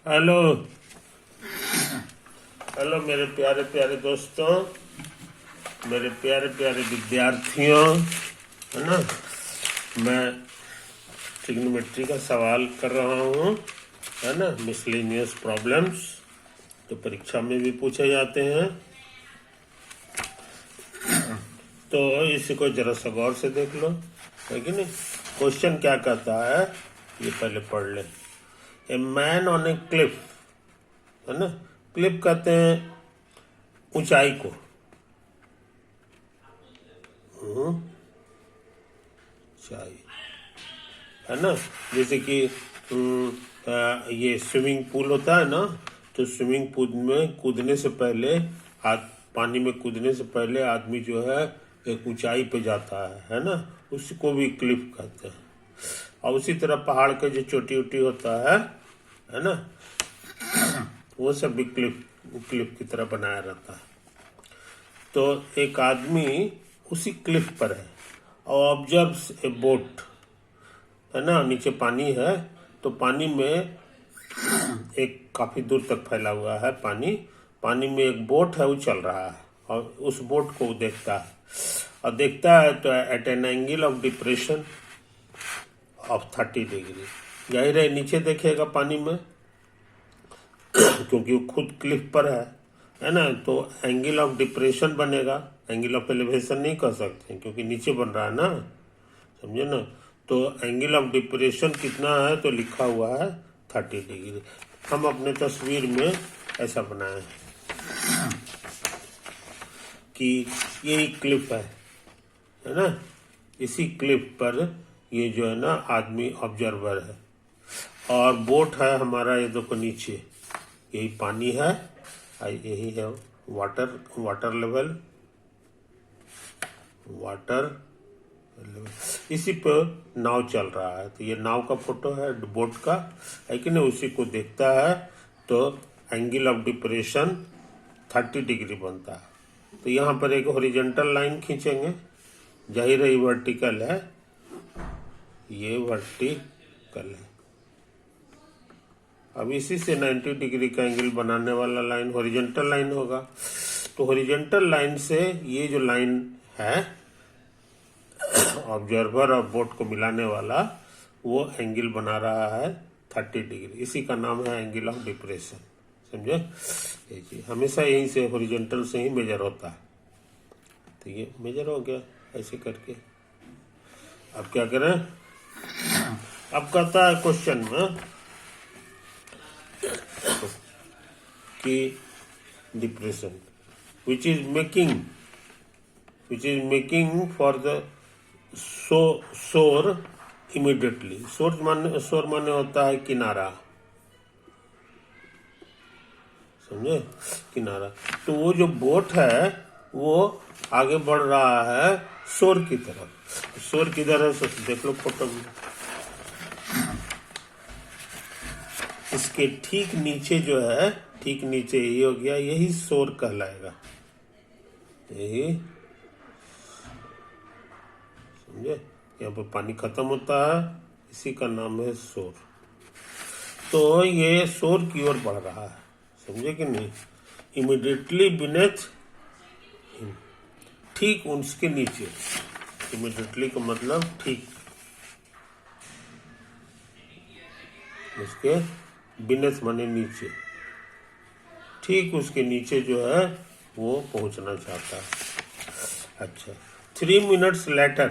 Hello hello मेरे प्यारे प्यारे दोस्तों, मेरे प्यारे प्यारे विद्यार्थियों, है ना। मैं ट्रिग्नोमेट्री का सवाल कर रहा हूँ, है ना। मिसलेनियस प्रॉब्लम्स तो परीक्षा में भी पूछे जाते हैं, तो इसको जरा सा गौर से देख लो, है कि नहीं। क्वेश्चन क्या कहता है ये पहले पढ़ ले। A man on A Cliff, है ना। क्लिफ कहते हैं ऊंचाई को, ऊंचाई, है ना। जैसे कि ये स्विमिंग पूल होता है ना, तो स्विमिंग पूल में कूदने से पहले पानी में कूदने से पहले आदमी जो है एक ऊंचाई पे जाता है ना, उसको भी क्लिफ कहते हैं। और उसी तरह पहाड़ के जो चोटी उटी होता है ना, वो सब भी क्लिफ की तरह बनाया रहता है। तो एक आदमी उसी क्लिफ पर है और ऑब्जर्व्स ए बोट, है ना। नीचे पानी है, तो पानी में एक काफी दूर तक फैला हुआ है पानी में एक बोट है, वो चल रहा है और उस बोट को देखता है और देखता है तो at an angle of depression ऑफ 30 डिग्री। जाहिर है नीचे देखेगा पानी में क्योंकि वो खुद क्लिफ पर है ना, तो एंगल ऑफ डिप्रेशन बनेगा। एंगल ऑफ एलिवेशन नहीं कह सकते क्योंकि नीचे बन रहा है ना, समझे ना। तो एंगल ऑफ डिप्रेशन कितना है, तो लिखा हुआ है 30 डिग्री। हम अपने तस्वीर में ऐसा बनाए कि यही क्लिफ है ना। इसी क्लिफ पर ये जो है ना आदमी ऑब्जर्वर है और बोट है हमारा, ये देखो नीचे यही पानी है, यही है वाटर लेवल, इसी पर नाव चल रहा है। तो ये नाव का फोटो है बोट का, है कि नहीं। उसी को देखता है तो एंगल ऑफ डिप्रेशन 30 डिग्री बनता है। तो यहाँ पर एक हॉरिजॉन्टल लाइन खींचेंगे, जाहिर है वर्टिकल है, ये वर्टिकल है। अब इसी से 90 डिग्री का एंगल बनाने वाला लाइन हॉरिजॉन्टल लाइन होगा। तो हॉरिजॉन्टल लाइन से ये जो लाइन है ऑब्जर्वर और बोट को मिलाने वाला, वो एंगल बना रहा है 30 डिग्री। इसी का नाम है एंगल ऑफ डिप्रेशन, समझे। देखिए हमेशा यहीं से हॉरिजॉन्टल से ही मेजर होता है। तो ये मेजर हो गया ऐसे करके। अब क्या करें, अब कहता है क्वेश्चन में कि depression which is making for the shore immediately। shore माने होता है किनारा, समझे, किनारा। तो वो जो बोट है वो आगे बढ़ रहा है शोर की तरफ। शोर किधर है, देख लो फोटो में। इसके ठीक नीचे जो है, ठीक नीचे ये हो गया, यही शोर कहलाएगा, यही, समझे। यहाँ पर पानी खत्म होता है, इसी का नाम है शोर। तो ये शोर की ओर बढ़ रहा है, समझे कि नहीं। इमीडिएटली बीनेथ, ठीक उसके नीचे। इमीडिएटली का मतलब ठीक, उसके बीनेथ माने नीचे, ठीक उसके नीचे जो है वो पहुंचना चाहता है। अच्छा, 3 minutes later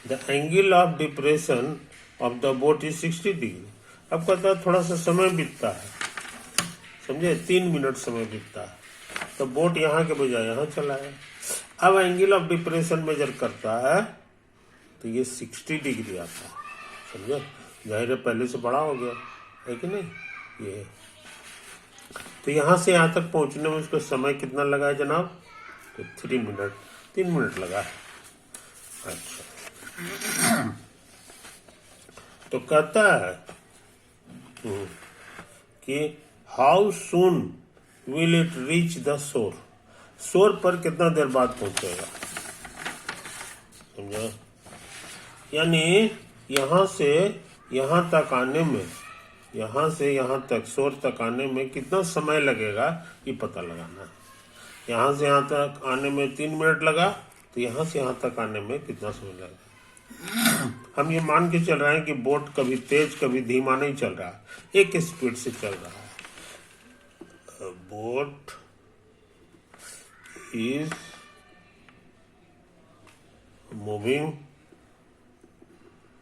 the angle of depression of the boat is 60 degree. अब कहता है थोड़ा सा समय बीतता है, समझे, 3 मिनट समय बीतता है, तो बोट यहाँ के बजाय यहाँ चला है। अब एंगल ऑफ डिप्रेशन मेजर करता है तो ये 60 डिग्री आता है, समझे। जाहिर है पहले से बड़ा हो गया, है कि नहीं। ये तो यहाँ से यहाँ तक पहुँचने में उसको समय कितना लगा है जनाब, तो 3 मिनट लगा है। अच्छा, तो कहता है कि how soon will it reach the shore. शोर पर कितना देर बाद पहुंचेगा, समझो। यानी यहाँ से यहाँ तक आने में यहाँ से यहाँ तक सोर्स तक आने में कितना समय लगेगा ये पता लगाना है। यहाँ से यहाँ तक आने में 3 मिनट लगा, तो यहाँ से यहाँ तक आने में कितना समय लगेगा। हम ये मान के चल रहे हैं कि बोट कभी तेज कभी धीमा नहीं चल रहा, एक स्पीड से चल रहा है। Boat is moving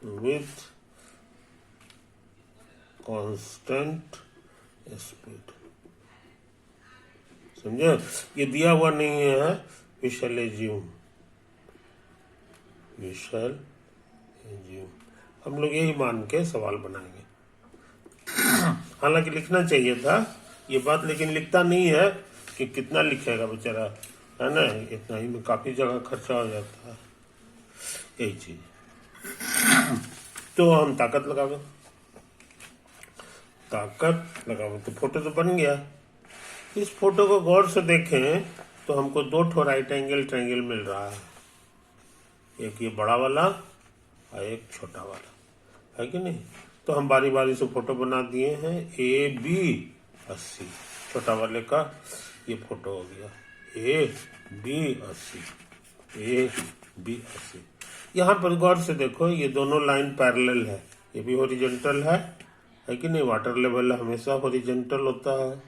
with constant speed. समझे? ये दिया हुआ नहीं है, we shall assume, we shall assume. हम लोग यही मान के सवाल बनाएंगे। हालांकि लिखना चाहिए था ये बात, लेकिन लिखता नहीं है कि कितना लिखेगा बेचारा, है ना। इतना ही में काफी जगह खर्चा हो जाता है, यही चीज। तो हम ताकत लगावे, ताकत लगावे, तो फोटो तो बन गया। इस फोटो को गौर से देखें तो हमको 2 ठो राइट एंगल ट्रायंगल मिल रहा है, एक ये बड़ा वाला और एक छोटा वाला, है कि नहीं। तो हम बारी बारी से फोटो बना दिए हैं। AB80, छोटा वाले का ये फोटो हो गया AB80, AB80। यहाँ पर गौर से देखो, ये दोनों लाइन पैरेलल है, ये भी हॉरिजॉन्टल है कि नहीं। वाटर लेवल हमेशा हॉरिजॉन्टल होता है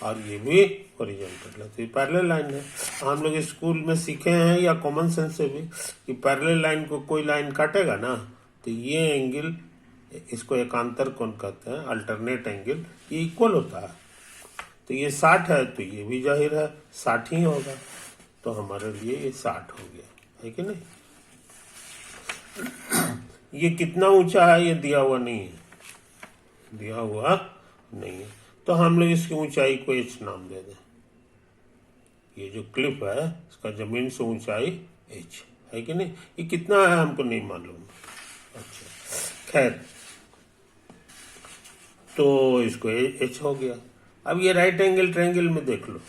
और ये भी हॉरिजॉन्टल है, तो ये पैरेलल लाइन है। हम लोग स्कूल में सीखे हैं या कॉमन सेंस से भी कि पैरेलल लाइन को कोई लाइन काटेगा ना, तो ये एंगल, इसको एकांतर कोण कहते हैं, अल्टरनेट एंगल, ये इक्वल होता है। तो ये 60 है, तो ये भी जाहिर है 60 ही होगा, तो हमारे लिए ये 60 हो गया, है कि नहीं। ये कितना ऊंचा है ये दिया हुआ नहीं है, दिया हुआ नहीं है, तो हम लोग इसकी ऊंचाई को h नाम दे दें। ये जो क्लिफ है इसका जमीन से ऊंचाई h है कि नहीं। ये कितना है हमको नहीं मालूम। अच्छा, खैर, तो इसको h हो गया। अब ये राइट एंगल ट्रायंगल में देख लो,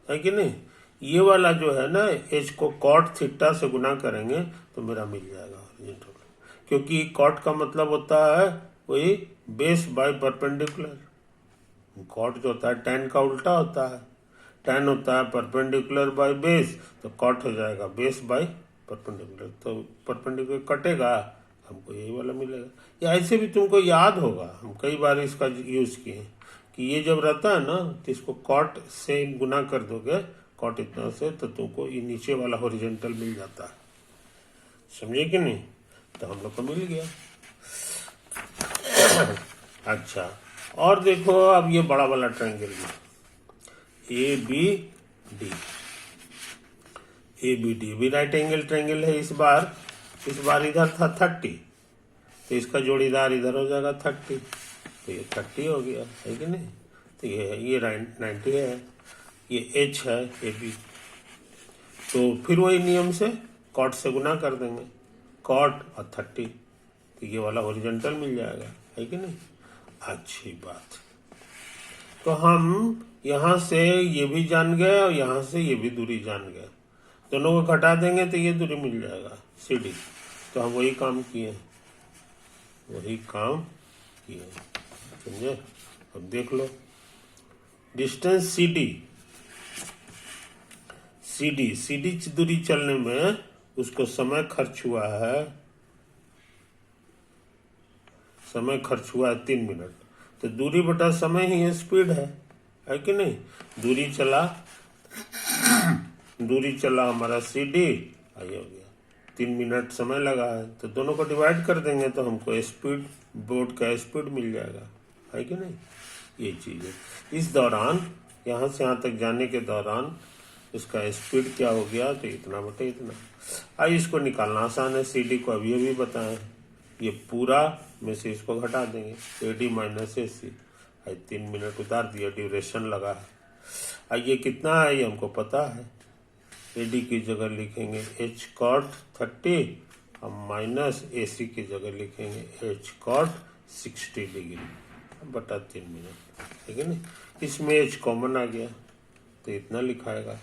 है कि नहीं। ये वाला जो है ना, h को cot थीटा से गुना करेंगे तो मेरा मिल जाएगा हॉरिजॉन्टल, क्योंकि cot का मतलब होता है वही बेस बाय परपेंडिकुलर। कॉट जो होता है tan का उल्टा होता है, tan होता है परपेंडिकुलर बाय बेस, तो कॉट हो जाएगा बेस बाय परपेंडिकुलर, तो परपेंडिकुलर कटेगा, हमको यही वाला मिलेगा। या ऐसे भी तुमको याद होगा, हम कई बार इसका यूज किए कि ये जब रहता है ना, तो इसको कॉट से गुना कर दोगे, कॉट इतना से, तो तुमको ये नीचे वाला हॉरिजॉन्टल मिल जाता है। समझे कि नहीं। तो हम लोग को मिल गया। अच्छा, और देखो अब ये बड़ा वाला ट्रायंगल में ABD, ABD भी राइट एंगल ट्रायंगल है। इस बार इधर था 30, तो इसका जोड़ीदार इधर हो जाएगा 30, तो ये 30 हो गया, है कि नहीं। तो ये 90 है, ये H है AB, तो फिर वही नियम से कॉट से गुना कर देंगे, कॉट और 30, तो ये वाला हॉरिजॉन्टल मिल जाएगा, है कि नहीं। अच्छी बात। तो हम यहां से ये भी जान गए और यहां से ये भी दूरी जान गए, दोनों को घटा देंगे तो ये दूरी मिल जाएगा CD। तो हम वही काम किए, समझे। अब देख लो डिस्टेंस CD दूरी चलने में उसको समय खर्च हुआ है 3 मिनट, तो दूरी बटा समय ही स्पीड है कि नहीं। दूरी चला हमारा CD, आई हो गया, 3 मिनट समय लगा है, तो दोनों को डिवाइड कर देंगे तो हमको स्पीड, बोट का स्पीड मिल जाएगा, है कि नहीं। ये चीज है। इस दौरान यहाँ से यहाँ तक जाने के दौरान इसका स्पीड क्या हो गया, तो इतना बटे इतना। आइए इसको निकालना आसान है, CD को अभी बताएं, ये पूरा में से इसको घटा देंगे, AD माइनस AC, 3 मिनट उतार दिया, ड्यूरेशन लगा है। ये कितना है ये हमको पता है, AD की जगह लिखेंगे H cot 30 और माइनस AC की जगह लिखेंगे H cot 60 डिग्री बटा 3 मिनट, ठीक है ना। इसमें H कॉमन आ गया तो इतना लिखाएगा,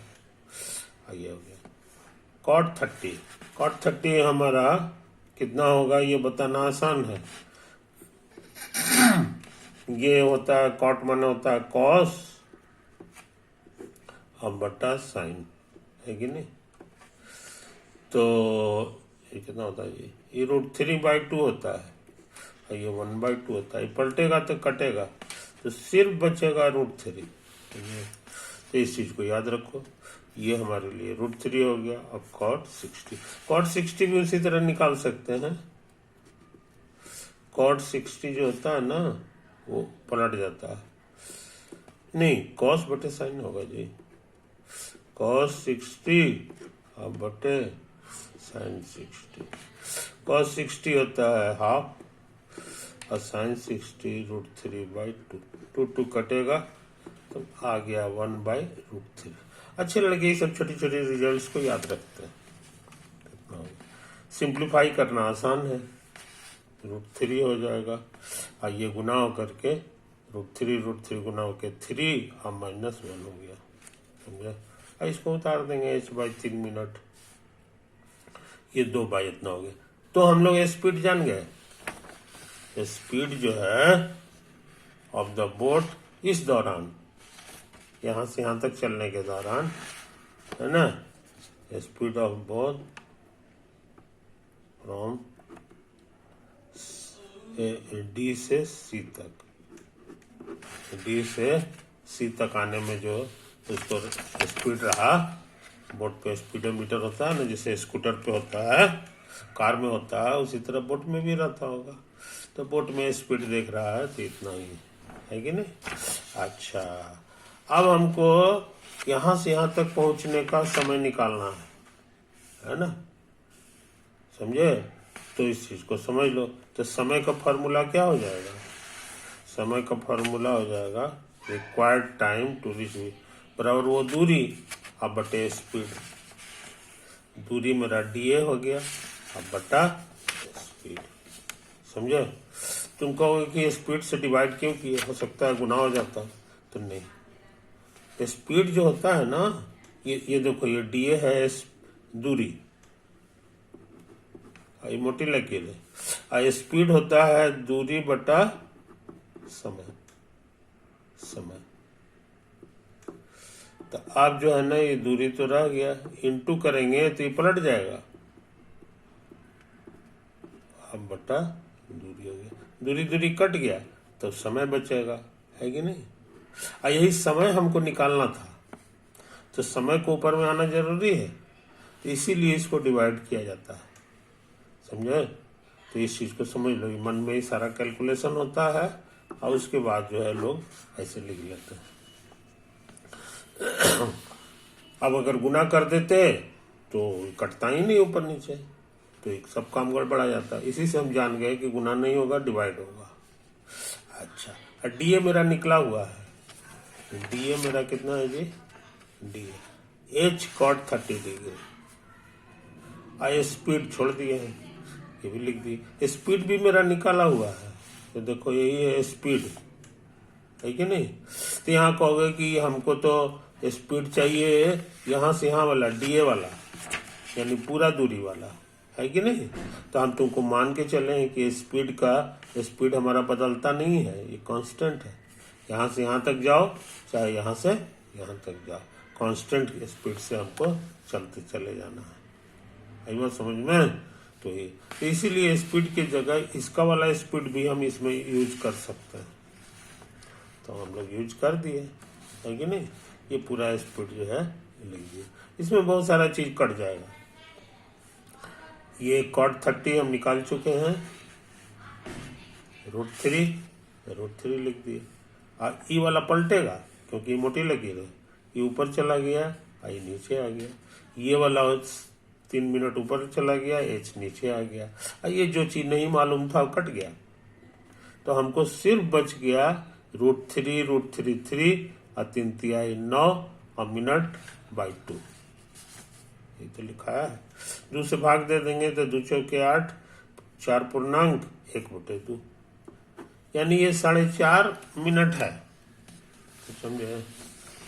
आगे हो गया। cot 30 हमारा कितना होगा ये बताना आसान है, ये होता है कॉट माने होता है कॉस अब बटा साइन, है कि नहीं। तो ये कितना होता है ये √3/2 होता है और ये 1/2 होता है। पलटेगा तो कटेगा तो सिर्फ बचेगा √3। तो इस चीज को याद रखो, ये हमारे लिए √3 हो गया। अब cot 60 भी उसी तरह निकाल सकते हैं। cot 60 जो होता है ना वो पलट जाता है, नहीं cos बटे साइन होगा जी। cos 60 अब बटे साइन 60। cos 60 होता है हाफ और साइन 60 √3/2। 2 कटेगा तो आ गया 1/√3। अच्छे लड़के ये सब छोटी छोटी रिजल्ट्स को याद रखते हैं। सिंप्लीफाई करना आसान है, √3 हो जाएगा और ये गुना होकर के √3 गुना होकर 3 और -1 हो गया, समझे। और इसको उतार देंगे h/3 मिनट, ये 2 बाई इतना हो गया। तो हम लोग स्पीड जान गए। स्पीड जो है ऑफ द बोट इस दौरान, यहां से यहां तक चलने के दौरान, है ना, speed of boat from D से सी तक, डी से सी तक आने में जो उसको स्पीड रहा, बोट पे स्पीडोमीटर होता है ना, जैसे स्कूटर पे होता है, कार में होता है, उसी तरह बोट में भी रहता होगा। तो बोट में स्पीड देख रहा है तो इतना ही है कि नहीं। अच्छा, अब हमको यहां से यहां तक पहुंचने का समय निकालना है ना, समझे। तो इस चीज को समझ लो। तो समय का फॉर्मूला क्या हो जाएगा, समय का फॉर्मूला हो जाएगा रिक्वायर्ड टाइम टू रीच बराबर वो दूरी अब बटे स्पीड। दूरी मेरा DA हो गया अब बटा स्पीड, समझे। तुम कहोगे कि स्पीड से डिवाइड क्यों किए, हो सकता है गुना हो जाता, तो नहीं। स्पीड जो होता है ना, ये देखो ये DA है दूरी, ये मोटी लकीर है। स्पीड होता है दूरी बटा समय। तो आप जो है ना ये दूरी तो रह गया, इंटू करेंगे तो ये पलट जाएगा, अब बटा दूरी हो गया। दूरी कट गया तो समय बचेगा, है कि नहीं। यही समय हमको निकालना था, तो समय को ऊपर में आना जरूरी है, तो इसीलिए इसको डिवाइड किया जाता है, समझे। तो इस चीज को समझ लो, मन में ही सारा कैलकुलेशन होता है और उसके बाद जो है लोग ऐसे लिख लेते हैं। अब अगर गुना कर देते तो कटता ही नहीं ऊपर नीचे, तो एक सब काम गड़बड़ा जाता है। इसी से हम जान गए कि गुना नहीं होगा, डिवाइड होगा। अच्छा, DA मेरा निकला हुआ है, DA मेरा कितना है जी, DA H cot 30 degree. Speed छोड़ दिए हैं, ये भी लिख दी। स्पीड भी मेरा निकाला हुआ है, तो देखो यही है स्पीड, है कि नहीं। तो यहाँ कहोगे कि हमको तो स्पीड चाहिए यहाँ से यहाँ वाला DA वाला, यानी पूरा दूरी वाला, है कि नहीं। तो हम तुमको मान के चले हैं कि स्पीड हमारा बदलता नहीं है, ये कांस्टेंट है। यहाँ से यहाँ तक जाओ चाहे यहाँ से यहाँ तक जाओ, कांस्टेंट स्पीड से हमको चलते चले जाना है। आई बात समझ में। तो इसीलिए स्पीड की जगह इसका वाला स्पीड भी हम इसमें यूज कर सकते हैं, तो हम लोग यूज कर दिए, है कि नहीं। ये पूरा स्पीड जो है लिख दिए, इसमें बहुत सारा चीज कट जाएगा। ये cot 30 हम निकाल चुके हैं, √3 लिख दिए। और ई वाला पलटेगा क्योंकि ये मोटी लकीर है, ये ऊपर चला गया और ये नीचे आ गया। ये वाला 3 मिनट ऊपर चला गया, H नीचे आ गया। और ये जो चीज नहीं मालूम था वो कट गया, तो हमको सिर्फ बच गया √3 और 3 तिहाई 9 और मिनट बाई 2। ये तो लिखा है। 2 से भाग दे देंगे तो 2 चौके 8, 4 पूर्णांक 1/2, यानी ये 4.5 मिनट है, तो समझे।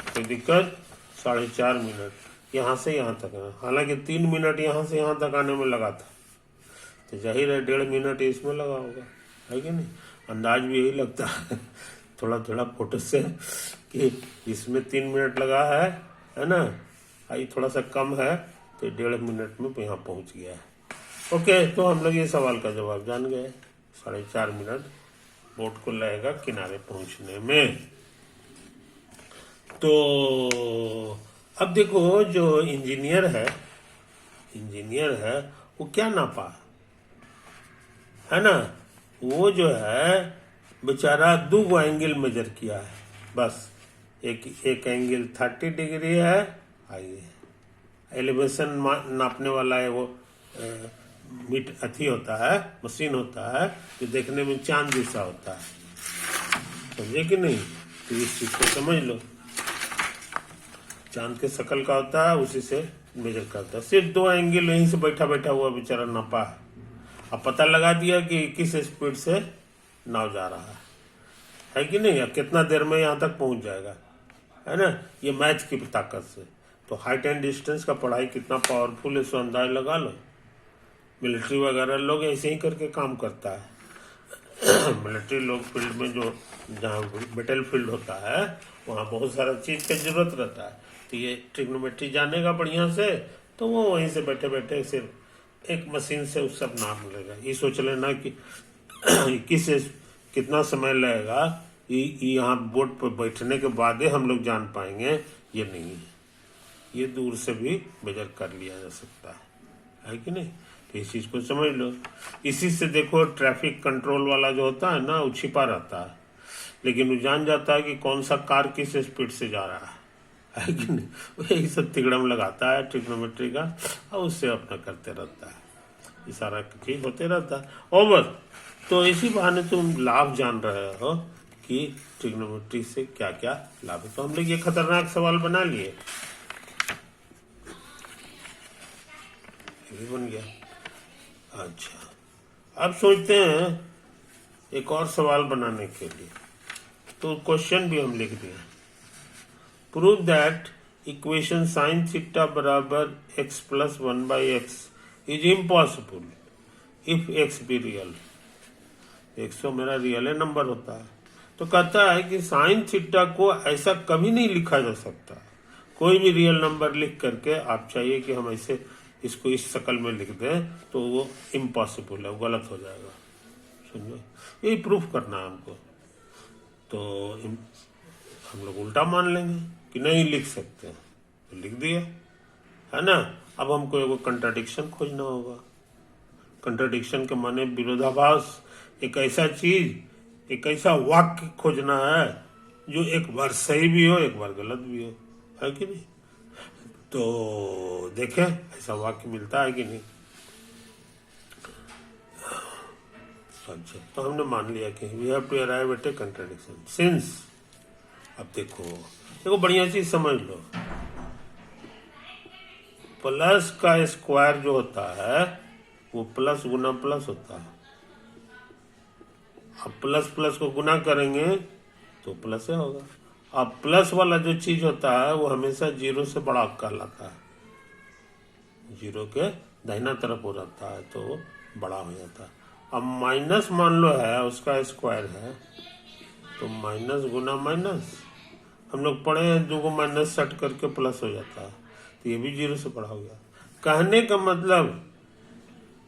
कोई दिक्कत, 4.5 मिनट यहाँ से यहाँ तक है। हालांकि 3 मिनट यहाँ से यहाँ तक आने में लगा था, तो जाहिर है 1.5 मिनट इसमें लगा होगा, है कि नहीं। अंदाज भी यही लगता है थोड़ा थोड़ा फोटो से कि इसमें 3 मिनट लगा है ना, आई थोड़ा सा कम है तो 1.5 मिनट में यहाँ पहुँच गया है। ओके, तो हम लोग ये सवाल का जवाब जान गए। 4.5 मिनट बोट को लगेगा किनारे पहुंचने में। तो अब देखो, जो इंजीनियर है वो क्या नापा, है ना, वो जो है बेचारा 2 एंगल मेजर किया है बस। एक एंगल 30 डिग्री है, आइए एलिवेशन नापने वाला है वो मीट अथी होता है, मशीन होता है जो देखने में चांद जैसा होता है, समझे कि नहीं। तो इस चीज को समझ लो, चांद के शक्ल का होता है, उसी से मेजर करता है। सिर्फ 2 एंगल यहीं से बैठा बैठा हुआ बेचारा नापा है। अब पता लगा दिया कि किस स्पीड से नाव जा रहा है कि नहीं, अब कितना देर में यहाँ तक पहुंच जाएगा, है ना, ये मैथ की ताकत से। तो हाइट एंड डिस्टेंस का पढ़ाई कितना पावरफुल है, सो अंदाज लगा लो। मिलिट्री वगैरह लोग ऐसे ही करके काम करता है मिलिट्री लोग फील्ड में जो जहाँ बैटल फील्ड होता है वहाँ बहुत सारा चीज की जरूरत रहता है। तो ये ट्रिग्नोमेट्री जानेगा बढ़िया से, तो वो वहीं से बैठे बैठे सिर्फ एक मशीन से उस सब नाप लेगा। ये सोच लेना कि कितना समय लगेगा, यहाँ बोट पर बैठने के बाद ही हम लोग जान पाएंगे, ये नहीं है। ये दूर से भी मेजर कर लिया जा सकता है कि नहीं। तो इस चीज को समझ लो। इसी से देखो, ट्रैफिक कंट्रोल वाला जो होता है ना, वो छिपा रहता है, लेकिन वो जान जाता है कि कौन सा कार किस स्पीड से जा रहा है कि नहीं। वही सब तिगड़म लगाता है ट्रिग्नोमेट्री का, और उससे अपना करते रहता है, ये सारा चीज होते रहता है। ओवर तो इसी बहाने तुम लाभ जान रहे हो कि ट्रिग्नोमेट्री से क्या क्या लाभ है। तो हम लोग ये खतरनाक सवाल बना लिए, ये बन गया। अच्छा, अब सोचते हैं एक और सवाल बनाने के लिए। तो क्वेश्चन भी हम लिख दिए। Prove that equation sine theta बराबर x plus 1/x is impossible if x be real. x तो मेरा रियल नंबर होता है। तो कहता है कि साइन थीटा को ऐसा कभी नहीं लिखा जा सकता। कोई भी रियल नंबर लिख करके आप चाहिए कि हम ऐसे इसको इस शक्ल में लिख दें, तो वो इम्पॉसिबल है, वो गलत हो जाएगा। समझो, यही प्रूफ करना है हमको। तो हम लोग उल्टा मान लेंगे कि नहीं लिख सकते, तो लिख दिया, है ना। अब हमको एगो कंट्राडिक्शन खोजना होगा। कंट्राडिक्शन के माने विरोधाभास, एक ऐसा चीज, एक ऐसा वाक्य खोजना है जो एक बार सही भी हो, एक बार गलत भी हो, है कि नहीं। तो देखें ऐसा वाक्य मिलता है कि नहीं। अच्छा, तो हमने मान लिया कि we have to arrive at a contradiction since. अब देखो बढ़िया चीज समझ लो, प्लस का स्क्वायर जो होता है वो प्लस गुना प्लस होता है। अब प्लस प्लस को गुना करेंगे तो प्लस ही होगा। अब प्लस वाला जो चीज होता है वो हमेशा 0 से बड़ा कहलाता है, 0 के दाहिना तरफ हो जाता है तो बड़ा हो जाता है। अब माइनस मान लो है, उसका स्क्वायर है, तो माइनस गुना माइनस, हम लोग पढ़े हैं 2 को माइनस सेट करके प्लस हो जाता है, तो ये भी 0 से बड़ा हो गया। कहने का मतलब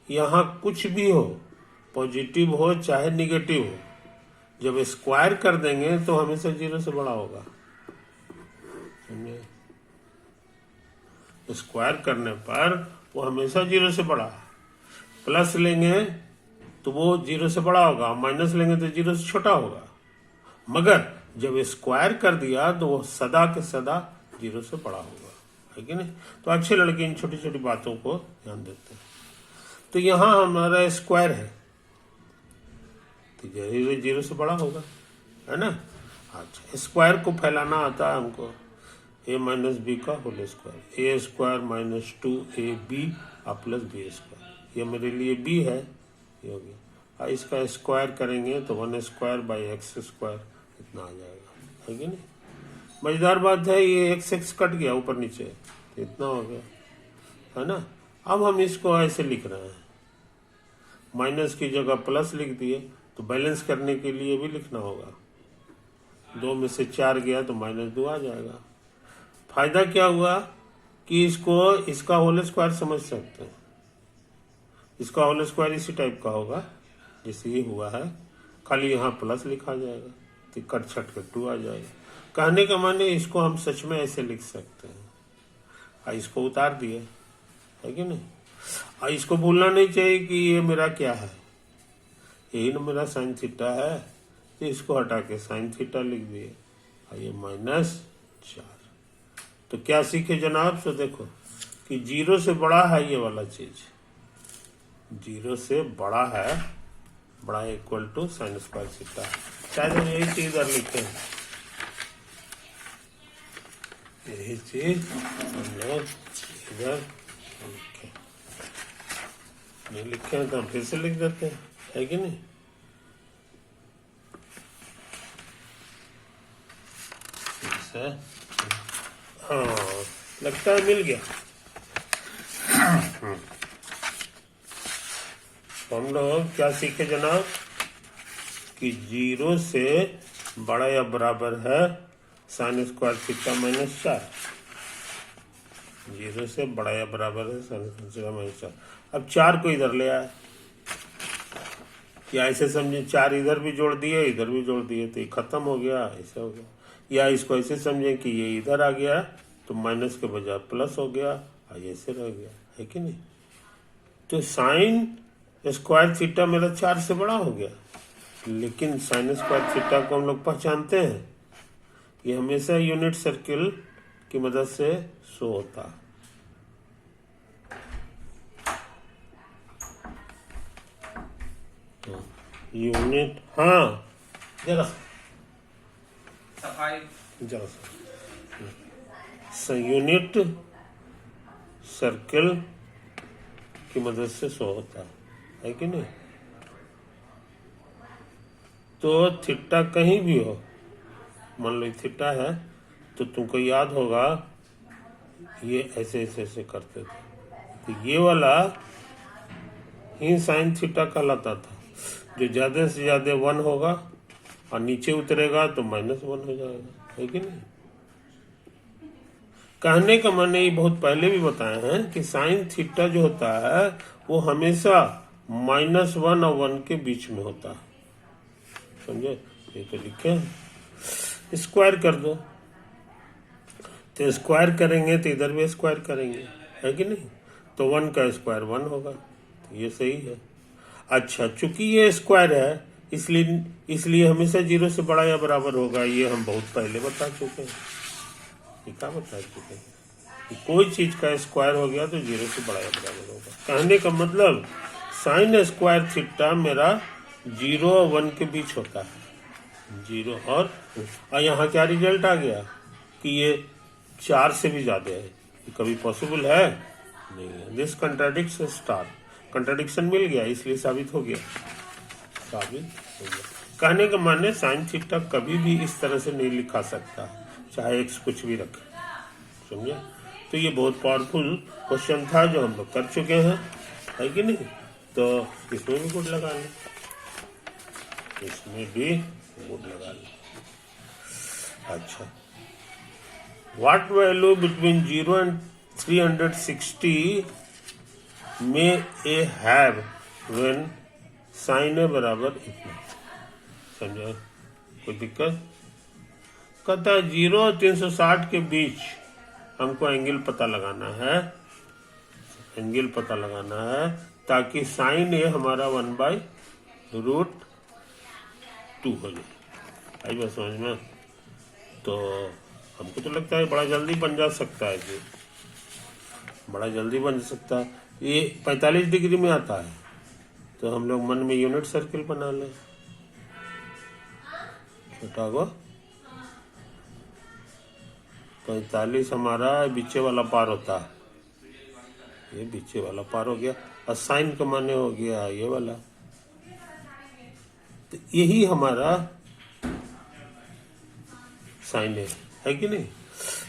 यहाँ कुछ भी हो, पॉजिटिव हो चाहे निगेटिव हो, जब स्क्वायर कर देंगे तो हमेशा 0 से बड़ा होगा। स्क्वायर करने पर वो हमेशा 0 से बड़ा। प्लस लेंगे तो वो 0 से बड़ा होगा, माइनस लेंगे तो 0 से छोटा होगा। मगर जब स्क्वायर कर दिया तो वो सदा के सदा 0 से बड़ा होगा, है कि नहीं। तो अच्छे लड़के इन छोटी छोटी बातों को ध्यान देते हैं। तो यहाँ हमारा स्क्वायर है तो 0 से बड़ा होगा, है ना। अच्छा, स्क्वायर को फैलाना आता है हमको, a माइनस बी का whole square, a square minus 2ab plus b square, ये मेरे लिए b है, ये हो गया। इसका स्क्वायर करेंगे तो 1 स्क्वायर बाई एक्स स्क्वायर इतना आ जाएगा, है कि नहीं। मजेदार बात है, ये x कट गया ऊपर नीचे तो इतना हो गया, है ना। अब हम इसको ऐसे लिख रहे हैं, माइनस की जगह प्लस लिख दिए तो बैलेंस करने के लिए भी लिखना होगा। 2 में से 4 गया तो -2 आ जाएगा। फायदा क्या हुआ कि इसका होल स्क्वायर समझ सकते हैं। इसका होल स्क्वायर इसी टाइप का होगा जैसे ये हुआ है, खाली यहाँ प्लस लिखा जाएगा तो कट छट कर 2 आ जाएगा। कहने का माने इसको हम सच में ऐसे लिख सकते हैं। इसको उतार दिए, है कि नहीं। इसको भूलना नहीं चाहिए कि ये मेरा क्या है, यही ना मेरा साइन थीटा है, तो इसको हटा के साइन थीटा लिख दिए और ये -4। तो क्या सीखे जनाब? सो देखो कि 0 से बड़ा है ये वाला चीज, 0 से बड़ा है, बड़ा equal to sine square theta. शायद हम यही चीज इधर लिखे हैं, यही चीज हम लोग इधर लिखे, नहीं लिखे हैं तो हम फिर से लिख देते हैं, है कि नहीं। हाँ, लगता है मिल गया। तो हम लोग क्या सीखे जनाब कि 0 से बड़ा या बराबर है साइन स्क्वायर थीटा -4। 0 से बड़ा या बराबर है साइन थीटा -4। अब 4 को इधर ले आए, या ऐसे समझे 4 इधर भी जोड़ दिए इधर भी जोड़ दिए तो ये खत्म हो गया, ऐसे हो गया। या इसको ऐसे समझे कि ये इधर आ गया तो माइनस के बजाय प्लस हो गया और ऐसे रह गया, है कि नहीं। तो साइन स्क्वायर थीटा मेरा 4 से बड़ा हो गया, लेकिन साइन स्क्वायर थीटा को हम लोग पहचानते हैं, ये हमेशा यूनिट सर्किल की मदद से शो होता है। यूनिट, हाँ जरा यूनिट सर्किल की मदद से शो होता है कि नहीं। तो थीटा कहीं भी हो, मान लो थीटा है तो तुमको याद होगा ये ऐसे ऐसे ऐसे करते थे, तो ये वाला ही साइन थीटा कहलाता था। जो ज्यादा से ज्यादा 1 होगा और नीचे उतरेगा तो -1 हो जाएगा, है कि नहीं। कहने का माने ये बहुत पहले भी बताए हैं कि साइन थीटा जो होता है वो हमेशा -1 और 1 के बीच में होता है, समझे। ये तो लिखे हैं, स्क्वायर कर दो, तो स्क्वायर करेंगे तो इधर भी स्क्वायर करेंगे, है कि नहीं। तो 1 का स्क्वायर 1 होगा, तो ये सही है। अच्छा, चूंकि ये स्क्वायर है इसलिए हमेशा 0 से बड़ा या बराबर होगा, ये हम बहुत पहले बता चुके हैं। क्या बता चुके हैं कि कोई चीज का स्क्वायर हो गया तो 0 से बड़ा या बराबर होगा। कहने का मतलब साइन स्क्वायर थीटा मेरा 0 और 1 के बीच होता है, 0 और यहाँ क्या रिजल्ट आ गया कि ये 4 से भी ज्यादा है। कभी पॉसिबल है नहीं है। दिस कंट्राडिक्स स्टार, कंट्राडिक्शन मिल गया इसलिए साबित हो गया। कहने का माने साइन थीटा कभी भी इस तरह से नहीं लिखा सकता, चाहे x कुछ भी रखे, समझे। तो ये बहुत पावरफुल क्वेश्चन था जो हम लोग कर चुके हैं, है कि नहीं। तो इसमें भी गुड लगा लें, इसमें भी गुड लगा लें। अच्छा, व्हाट वैल्यू बिटवीन 0 and 360 में ए हैव व्हेन साइन ए बराबर इतना, समझे। कोई दिक्कत? कहता है 0 और 360 के बीच हमको एंगल पता लगाना है, एंगल पता लगाना है ताकि साइन ए हमारा 1/√2 हो जाए। आई बात समझ में। तो हमको तो लगता है बड़ा जल्दी बन जा सकता है, जी बड़ा जल्दी बन सकता है। ये 45 डिग्री में आता है, तो हम लोग मन में यूनिट सर्किल बना लें। छोटा को 45 हमारा बीचे वाला पार होता है, ये बीचे वाला पार हो गया, और साइन का माने हो गया ये वाला। तो यही हमारा साइन है कि नहीं।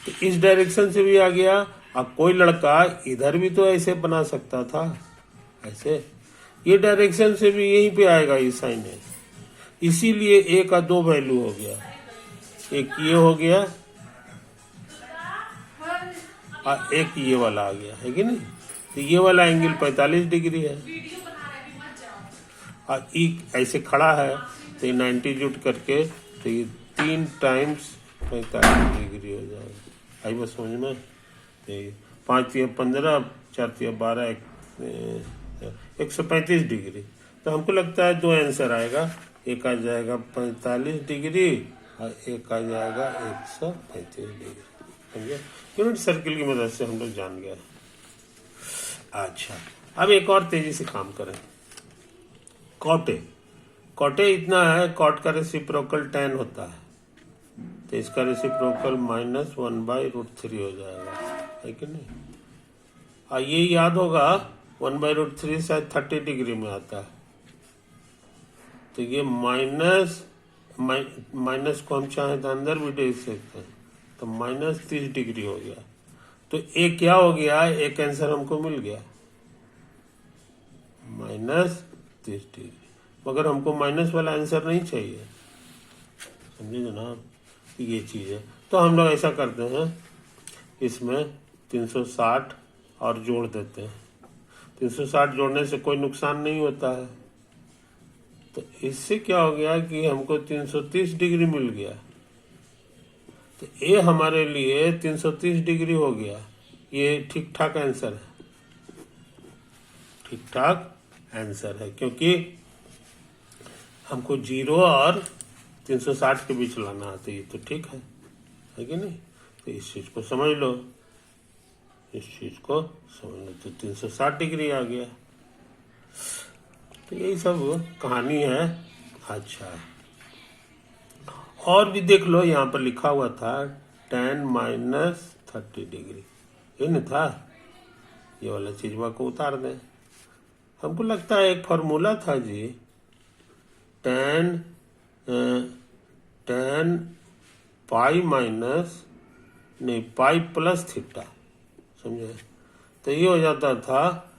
तो इस डायरेक्शन से भी आ गया। अब कोई लड़का इधर भी तो ऐसे बना सकता था, ऐसे ये डायरेक्शन से भी यहीं पे आएगा ये साइन है, इसीलिए ए का दो वैल्यू हो गया, एक ये हो गया और एक ये वाला आ गया, है कि नहीं। तो ये वाला एंगल 45 डिग्री है और ई ऐसे खड़ा है, तो ये 90 जुट करके तो ये 3 टाइम्स 45 डिग्री हो जाएगा। आई बस समझ में। तो 5 या 15, 4 या 12, 135 डिग्री। तो हमको लगता है दो आंसर आएगा, एक आ जाएगा 45 डिग्री और एक आ जाएगा 135 डिग्री। समझे, यूनिट सर्किल की मदद से हम लोग जान गए। अच्छा, अब एक और तेजी से काम करें। कॉटे इतना है, कॉट का रेसिप्रोकल tan होता है, तो इसका रेसिप्रोकल -1/√3 हो जाएगा, है कि नहीं। और ये याद होगा 1/√3 शायद 30 डिग्री में आता है, तो ये माइनस को हम चाहें तो अंदर भी दे सकते हैं, तो -30 डिग्री हो गया। तो एक क्या हो गया, एक आंसर हमको मिल गया -30 डिग्री, मगर हमको माइनस वाला आंसर नहीं चाहिए, समझे जनाब, ये चीज है। तो हम लोग ऐसा करते हैं, इसमें 360 और जोड़ देते हैं। 360 जोड़ने से कोई नुकसान नहीं होता है, तो इससे क्या हो गया कि हमको 330 डिग्री मिल गया। तो ये हमारे लिए 330 डिग्री हो गया। ये ठीक ठाक आंसर है, ठीक ठाक आंसर है, क्योंकि हमको 0 और 360 के बीच लाना है, तो ये तो ठीक है कि नहीं। तो इस चीज को समझ लो, इस चीज को समझ लो, तो 360 डिग्री आ गया। तो यही सब कहानी है। अच्छा, और भी देख लो, यहाँ पर लिखा हुआ था tan -30 डिग्री, ये नहीं था, ये वाला चीज को उतार दें। हमको लगता है एक फॉर्मूला था जी, tan पाई माइनस नहीं पाई प्लस थीटा, समझे। तो ये हो जाता था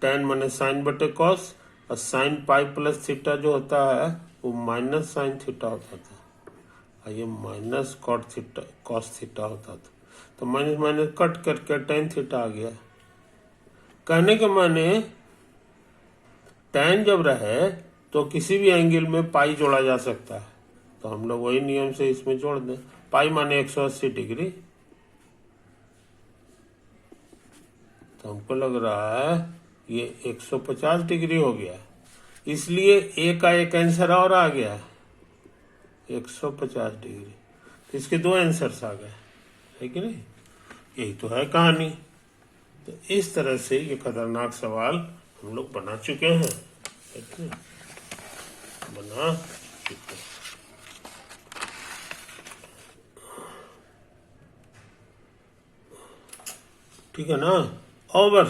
tan माने साइन बटे कॉस, और साइन पाई प्लस थीटा जो होता है वो माइनस साइन थीटा होता था, और ये minus cot theta cos theta होता था। तो माइनस माइनस कट करके tan थीटा आ गया। कहने के माने tan जब रहे तो किसी भी एंगल में पाई जोड़ा जा सकता है, तो हम लोग वही नियम से इसमें जोड़ दें। पाई माने 180 डिग्री, तो हमको लग रहा है ये 150 डिग्री हो गया, इसलिए ए का एक आंसर और आ गया 150 डिग्री। तो इसके दो आंसर्स आ गए, है कि नहीं। यही तो है कहानी। तो इस तरह से ये खतरनाक सवाल हम लोग बना चुके हैं, बना चुके हैं। ठीक है ना। ओवर।